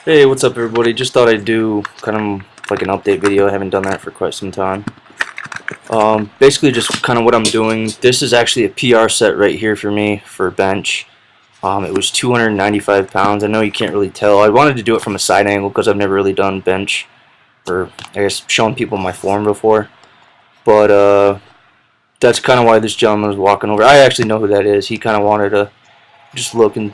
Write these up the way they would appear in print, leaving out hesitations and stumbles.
Hey, what's up everybody? Just thought I'd do kind of like an update video. I haven't done that for quite some time. Basically just kind of what I'm doing. This is actually a PR set right here for me for bench. It was 295 pounds. I know you can't really tell. I wanted to do it from a side angle because I've never really done bench, or I guess shown people my form before. But that's kind of why this gentleman was walking over. I actually know who that is. He kind of wanted to just look and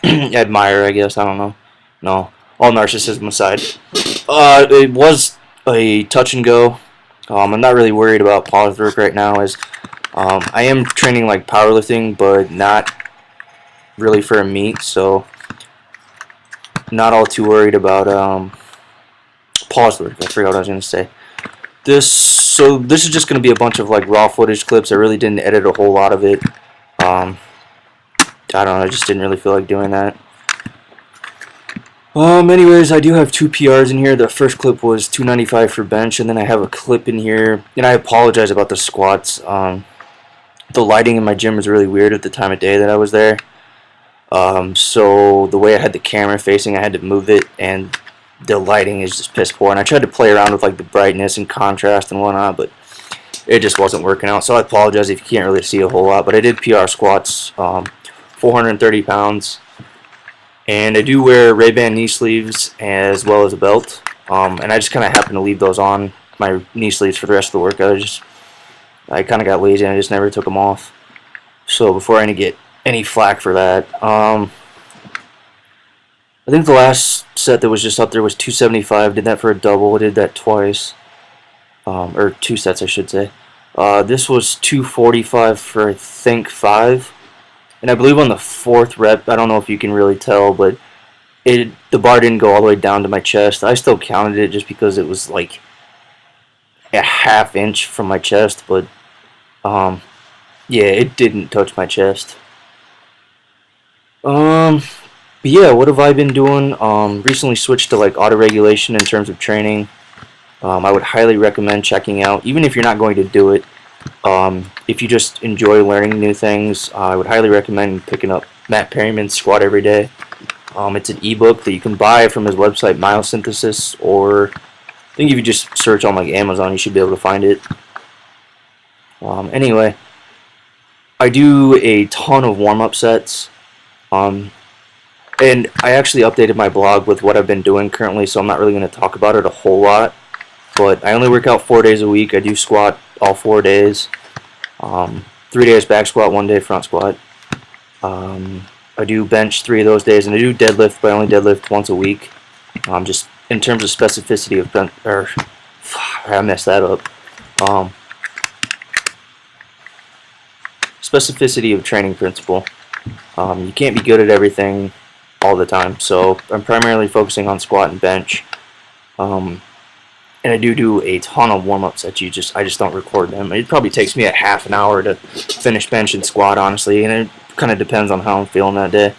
admire, I guess. I don't know. No, all narcissism aside. It was a touch and go. I'm not really worried about pause work right now, as I am training like powerlifting, but not really for a meet, so not all too worried about pause work. I forgot what I was gonna say. This is just gonna be a bunch of like raw footage clips. I really didn't edit a whole lot of it. I don't know. I just didn't really feel like doing that. Anyways, I do have two PRs in here. The first clip was 295 for bench, and then I have a clip in here, and I apologize about the squats. The lighting in my gym was really weird at the time of day that I was there. So the way I had the camera facing, I had to move it, and the lighting is just piss poor. And I tried to play around with like the brightness and contrast and whatnot, but it just wasn't working out. So I apologize if you can't really see a whole lot, but I did PR squats, 430 pounds. And I do wear Ray-Ban knee sleeves as well as a belt, and I just kind of happen to leave those on, my knee sleeves, for the rest of the workout. I kind of got lazy and I just never took them off. So before I get any flack for that, I think the last set that was just up there was 275. Did that for a double. I did that twice, or two sets I should say. This was 245 for I think 5. And I believe on the 4th rep, I don't know if you can really tell, but the bar didn't go all the way down to my chest. I still counted it just because it was like a ½ inch from my chest, but yeah, it didn't touch my chest. But yeah, what have I been doing? Recently switched to like auto regulation in terms of training. I would highly recommend checking out, even if you're not going to do it. If you just enjoy learning new things, I would highly recommend picking up Matt Perryman's Squat Every Day. It's an ebook that you can buy from his website, Myosynthesis, or I think if you just search on like Amazon, you should be able to find it. Anyway, I do a ton of warm-up sets, and I actually updated my blog with what I've been doing currently, so I'm not really going to talk about it a whole lot. But I only work out 4 days a week. I do squat all 4 days. 3 days back squat, 1 day front squat. I do bench 3 of those days, and I do deadlift, but I only deadlift once a week. Just in terms of specificity of bench, or I messed that up. Specificity of training principle. You can't be good at everything all the time, so I'm primarily focusing on squat and bench. And I do a ton of warm-ups that I just don't record them. It probably takes me a ½ an hour to finish bench and squat, honestly, and it kind of depends on how I'm feeling that day.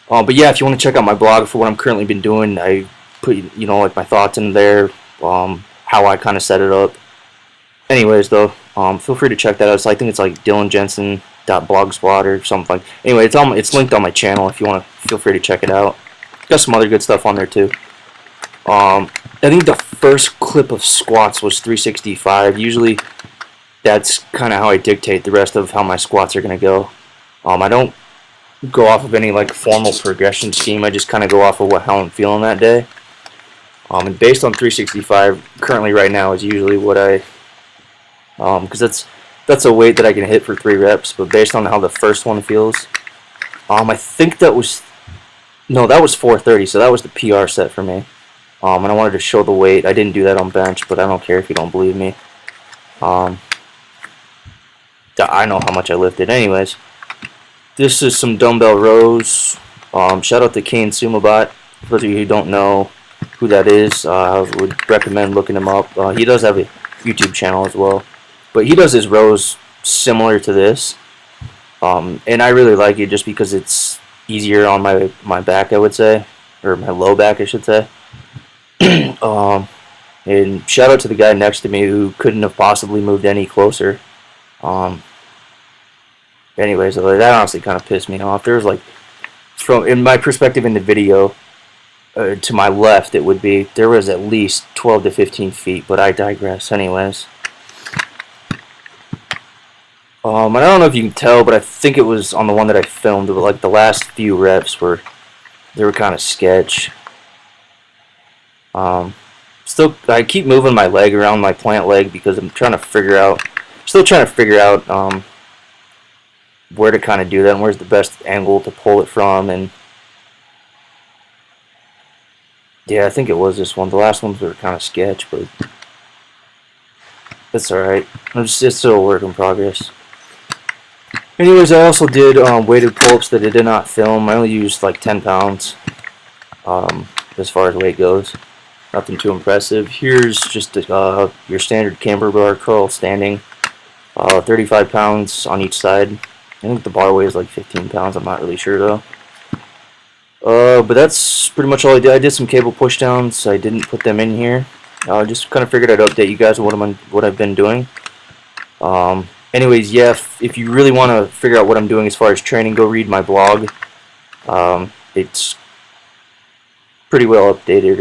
But yeah, if you want to check out my blog for what I'm currently been doing, I put like my thoughts in there, how I kind of set it up. Anyways, though, feel free to check that out. So I think it's like dylanjensen.blogspot or something. Anyway, it's linked on my channel if you want to. Feel free to check it out. Got some other good stuff on there too. I think the first clip of squats was 365. Usually that's kind of how I dictate the rest of how my squats are going to go. I don't go off of any like formal progression scheme. I just kind of go off of how I'm feeling that day. And based on 365 currently right now is usually what I, because that's a weight that I can hit for 3 reps, but based on how the first one feels, I think that was 430, so that was the PR set for me. And I wanted to show the weight. I didn't do that on bench, but I don't care if you don't believe me. I know how much I lifted. Anyways, this is some dumbbell rows. Shout out to Kane Sumabot. For those of you who don't know who that is, I would recommend looking him up. He does have a YouTube channel as well, but he does his rows similar to this. And I really like it just because it's easier on my back, I would say, or my low back, I should say. And shout out to the guy next to me who couldn't have possibly moved any closer. Anyways, that honestly kind of pissed me off. There's like, in my perspective in the video, to my left it would be, there was at least 12 to 15 feet, but I digress anyways. And I don't know if you can tell, but I think it was on the one that I filmed, but like the last few reps were kind of sketch. Still, I keep moving my leg around, my plant leg, because I'm trying to figure out, where to kind of do that and where's the best angle to pull it from. And yeah, I think it was this one. The last ones were kind of sketch, but that's alright. It's still a work in progress. Anyways, I also did weighted pull-ups that I did not film. I only used like 10 pounds as far as weight goes. Nothing too impressive. Here's just your standard camber bar curl standing. 35 pounds on each side. I think the bar weighs like 15 pounds. I'm not really sure though. But that's pretty much all I did. I did some cable pushdowns. I didn't put them in here. Just kind of figured I'd update you guys on what I've been doing. Anyways, yeah, if you really want to figure out what I'm doing as far as training, go read my blog. It's pretty well updated.